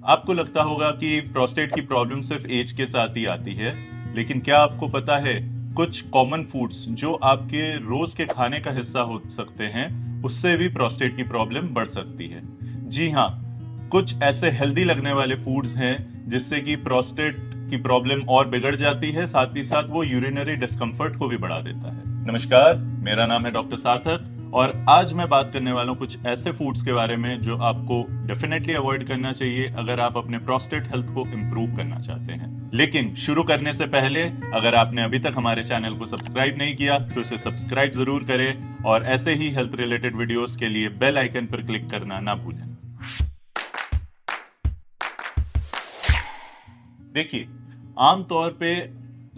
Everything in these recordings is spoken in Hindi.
आपको लगता होगा कि प्रोस्टेट की प्रॉब्लम सिर्फ एज के साथ ही आती है, लेकिन क्या आपको पता है कुछ कॉमन फूड्स जो आपके रोज के खाने का हिस्सा हो सकते हैं, उससे भी प्रोस्टेट की प्रॉब्लम बढ़ सकती है। जी हाँ, कुछ ऐसे हेल्दी लगने वाले फूड्स हैं जिससे कि प्रोस्टेट की प्रॉब्लम और बिगड़ जाती है, साथ ही साथ वो यूरिनरी डिस्कम्फर्ट को भी बढ़ा देता है। नमस्कार, मेरा नाम है डॉक्टर सार्थक और आज मैं बात करने वाला हूँ कुछ ऐसे फूड्स के बारे में जो आपको डेफिनेटली अवॉइड करना चाहिए अगर आप अपने प्रोस्टेट हेल्थ को इम्प्रूव करना चाहते हैं। लेकिन शुरू करने से पहले अगर आपने अभी तक हमारे चैनल को सब्सक्राइब नहीं किया तो इसे सब्सक्राइब जरूर करें और ऐसे ही हेल्थ रिलेटेड वीडियोस के लिए बेल आइकन पर क्लिक करना ना भूलें। देखिए, आमतौर पे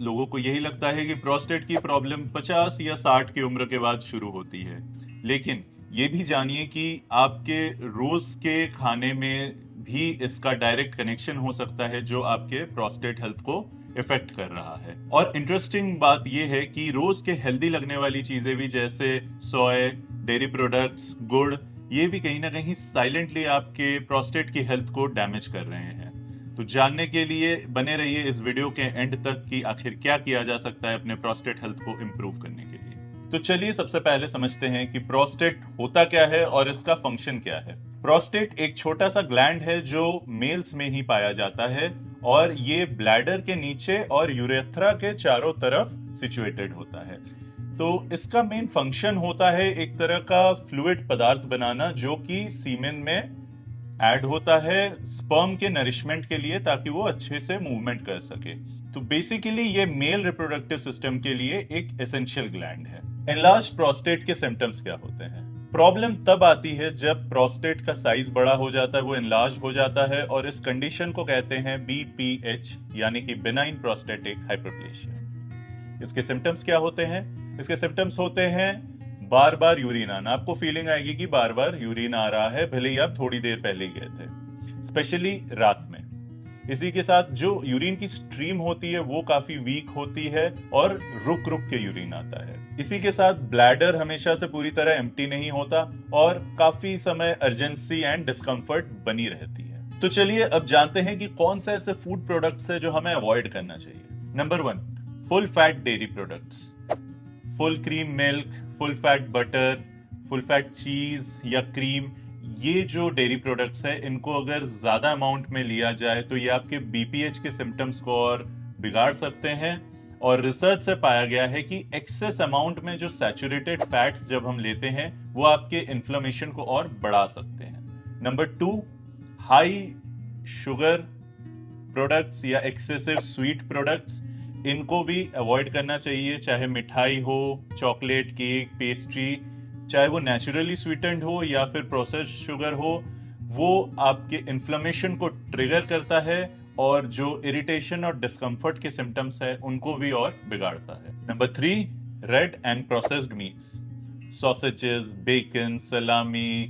लोगों को यही लगता है कि प्रोस्टेट की प्रॉब्लम 50 या 60 की उम्र के बाद शुरू होती है, लेकिन ये भी जानिए कि आपके रोज के खाने में भी इसका डायरेक्ट कनेक्शन हो सकता है जो आपके प्रोस्टेट हेल्थ को इफेक्ट कर रहा है। और इंटरेस्टिंग बात यह है कि रोज के हेल्दी लगने वाली चीजें भी जैसे सोया, डेयरी प्रोडक्ट्स, गुड़, ये भी कहीं ना कहीं साइलेंटली आपके प्रोस्टेट की हेल्थ को डैमेज कर रहे हैं। तो जानने के लिए बने रहिए इस वीडियो के एंड तक कि आखिर क्या किया जा सकता है अपने प्रोस्टेट हेल्थ को इम्प्रूव करने के लिए। तो चलिए सबसे पहले समझते हैं कि प्रोस्टेट होता क्या है और इसका फंक्शन क्या है। प्रोस्टेट एक छोटा सा ग्लैंड है जो मेल्स में ही पाया जाता है और ये ब्लैडर के नीचे और यूरेथ्रा के चारों तरफ सिचुएटेड होता है। तो इसका मेन फंक्शन होता है एक तरह का फ्लूइड पदार्थ बनाना जो कि सीमेन में ऐड होता है स्पर्म के नरिशमेंट के लिए ताकि वो अच्छे से मूवमेंट कर सके। तो बेसिकली ये मेल रिप्रोडक्टिव सिस्टम के लिए एक एसेंशियल ग्लैंड है। एनलार्ज प्रोस्टेट के सिम्टम्स क्या होते हैं? प्रॉब्लम तब आती है जब प्रोस्टेट का साइज बड़ा हो जाता है, वो एनलार्ज हो जाता है और इस कंडीशन को कहते हैं BPH यानी कि बिनाइन प्रोस्टेटिक हाइपरप्लेशिया। इसके सिम्टम्स क्या होते हैं? इसके सिम्टम्स होते हैं बार बार यूरिन आना। आपको फीलिंग आएगी कि बार बार यूरिन आ रहा है, भले ही आप थोड़ी देर पहले गए थे, स्पेशली रात में। इसी के साथ जो यूरिन की स्ट्रीम होती है वो काफी वीक होती है और रुक रुक के यूरिन आता है। इसी के साथ ब्लैडर हमेशा से पूरी तरह एम्प्टी नहीं होता और काफी समय अर्जेंसी एंड डिस्कम्फर्ट बनी रहती है। तो चलिए अब जानते हैं कि कौन से ऐसे फूड प्रोडक्ट्स है जो हमें अवॉइड करना चाहिए। Number 1, full fat dairy products. Full cream milk, full fat butter, full fat चीज या क्रीम, ये जो डेयरी प्रोडक्ट्स है इनको अगर ज्यादा अमाउंट में लिया जाए तो ये आपके BPH के सिम्टम्स को और बिगाड़ सकते हैं। और रिसर्च से पाया गया है कि एक्सेस अमाउंट में जो सैचुरेटेड फैट्स जब हम लेते हैं वो आपके इन्फ्लेमेशन को और बढ़ा सकते हैं। नंबर 2, हाई शुगर प्रोडक्ट्स या एक्सेसिव स्वीट प्रोडक्ट्स, इनको भी अवॉइड करना चाहिए, चाहे मिठाई हो, चॉकलेट, केक, पेस्ट्री, चाहे वो नेचुरली स्वीटेंड हो या फिर प्रोसेस्ड शुगर हो, वो आपके इन्फ्लेमेशन को ट्रिगर करता है और जो इरिटेशन और डिस्कम्फर्ट के सिम्टम्स है उनको भी और बिगाड़ता है। Number 3, red and processed meats, sausages, bacon, salami,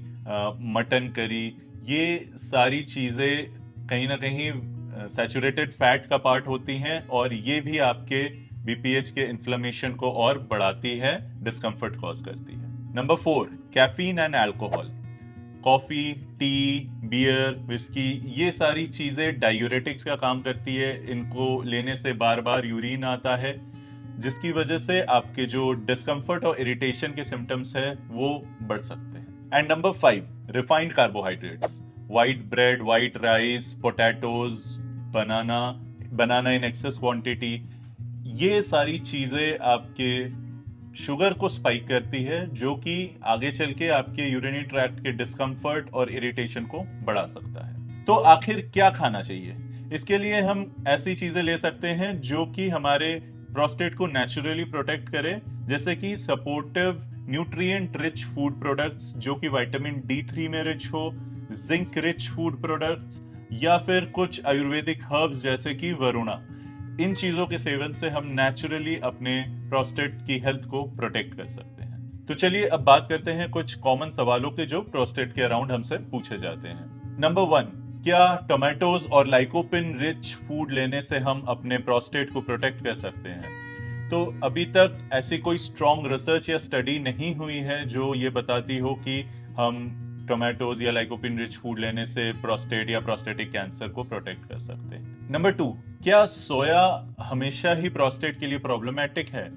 mutton curry, ये सारी चीजें कहीं ना कहीं सैचुरेटेड फैट का पार्ट होती हैं और ये भी आपके BPH के इन्फ्लेमेशन को और बढ़ाती है, डिस्कम्फर्ट कॉज करती है। Number 4, caffeine and alcohol. Coffee, tea, beer, whisky, ये सारी चीजें डायूरेटिक्स का काम करती है। इनको लेने से बार बार यूरिन आता है जिसकी वजह से आपके जो डिस्कम्फर्ट और इरिटेशन के सिम्टम्स है वो बढ़ सकते हैं। And number 5, refined carbohydrates, white bread, white rice, potatoes, banana in axis quantity, ये सारी चीजें आपके शुगर को स्पाइक करती है जो कि आगे चल के आपके यूरिनरी ट्रैक्ट के डिस्कम्फर्ट और इरिटेशन को बढ़ा सकता है। तो आखिर क्या खाना चाहिए? इसके लिए हम ऐसी चीजें ले सकते हैं जो कि हमारे प्रोस्टेट को नेचुरली प्रोटेक्ट करे, जैसे कि supportive nutrient rich food products जो कि विटामिन D3 में रिच हो, जिंक रिच फूड प्रोडक्ट्स या फिर कुछ आयुर्वेदिक हर्ब्स जैसे कि वरुणा। इन चीजों के सेवन से हम नेचुरली अपने प्रोस्टेट की हेल्थ को प्रोटेक्ट कर सकते हैं। तो चलिए अब बात करते हैं कुछ कॉमन सवालों के जो प्रोस्टेट के अराउंड हमसे पूछे जाते हैं। नंबर 1, क्या टोमेटोज और लाइकोपिन रिच फूड लेने से हम अपने प्रोस्टेट को प्रोटेक्ट कर सकते हैं? तो अभी तक ऐसी कोई स्ट्रॉन्ग रिसर्च या स्टडी नहीं हुई है जो ये बताती हो कि हम टोमेटोज या लाइकोपिन रिच फूड लेने से प्रोस्टेट या प्रोस्टेटिक कैंसर को प्रोटेक्ट कर सकते हैं। नंबर 2, क्या सोया हमेशा ही प्रोस्टेट के लिए प्रॉब्लमेटिक है?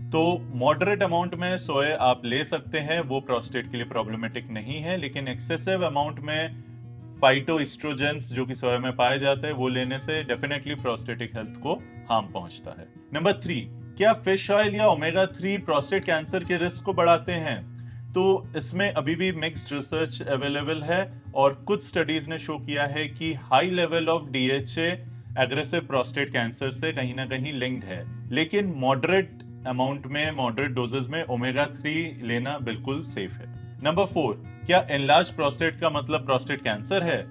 तो मॉडरेट अमाउंट में सोया आप ले सकते हैं, वो प्रोस्टेट के लिए प्रॉब्लमेटिक नहीं है, लेकिन एक्सेसिव अमाउंट में फाइटोएस्ट्रोजेंस जो कि सोया में पाए जाते हैं वो लेने से डेफिनेटली प्रोस्टेटिक हेल्थ को हार्म पहुंचता है। नंबर 3, क्या फिश ऑयल या ओमेगा 3 प्रोस्टेट कैंसर के रिस्क को बढ़ाते हैं? तो इसमें अभी भी मिक्स्ड रिसर्च अवेलेबल है और कुछ स्टडीज ने शो किया है कि high level of DHA aggressive prostate cancer से कहीं ना कहीं लिंक्ड है, लेकिन मॉडरेट अमाउंट में, मॉडरेट डोजेस में ओमेगा 3 लेना बिल्कुल सेफ है। नंबर 4, क्या एनलार्ज प्रोस्टेट का मतलब प्रोस्टेट कैंसर है?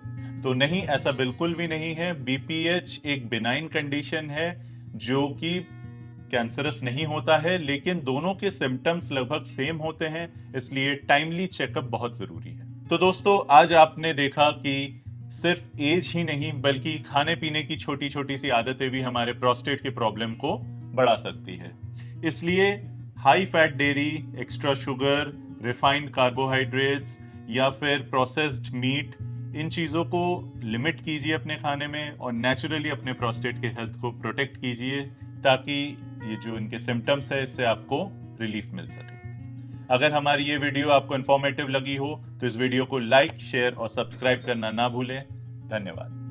तो नहीं, ऐसा बिल्कुल भी नहीं है। बीपीएच एक बिनाइन कंडीशन है जो कि कैंसरस नहीं होता है, लेकिन दोनों के सिम्टम्स लगभग सेम होते हैं, इसलिए टाइमली चेकअप बहुत जरूरी है। तो दोस्तों, आज आपने देखा कि सिर्फ एज ही नहीं बल्कि खाने पीने की छोटी छोटी सी आदतें भी हमारे प्रोस्टेट की प्रॉब्लम को बढ़ा सकती है। इसलिए high fat dairy, extra sugar, refined carbohydrates या फिर प्रोसेस्ड मीट, इन चीज़ों को लिमिट कीजिए अपने खाने में और नेचुरली अपने प्रोस्टेट के हेल्थ को प्रोटेक्ट कीजिए, ताकि ये जो इनके सिम्टम्स है इससे आपको रिलीफ मिल सके। अगर हमारी ये वीडियो आपको इन्फॉर्मेटिव लगी हो तो इस वीडियो को लाइक, शेयर और सब्सक्राइब करना ना भूलें। धन्यवाद।